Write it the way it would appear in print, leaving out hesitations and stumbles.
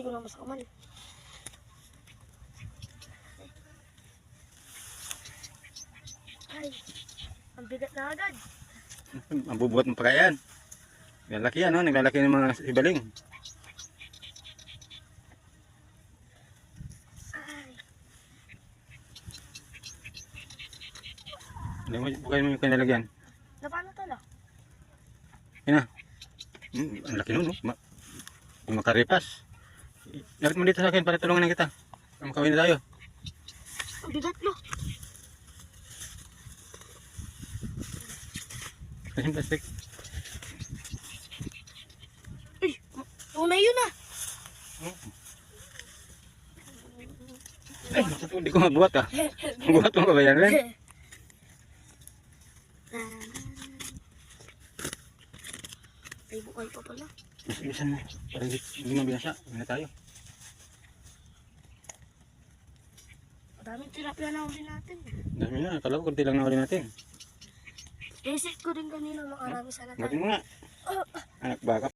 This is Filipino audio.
Hindi ko na masakaman. Ay, ang bigat na agad. Mabubuhat mo pa kaya yan. Naglalaki yan, no? Naglalaki ng mga sibaling. Ay, Hindi mo, bukayin mo yung kinalagyan. na paano to, no? Yan na. Ang laki nun, no? Kung makaripas. Lapit mo dito sa akin para tulungan na kita. Makawin na tayo. Ang bigat, no? Kasi yung plastic. Ay, tunay yun, ah. Ay, hindi ko mabuhat, ah. Mabuhat mo ka ba yan, Ren? Ay, bukay pa pala. Bilisan mo. Para hindi mabinasa. Hindi na tayo. Daming tilapia na huli natin. Dami na. Akala ko kunti lang na ulit natin. Isip ko din kanina makarami sana tayo. Batin mo nga. Anak baka.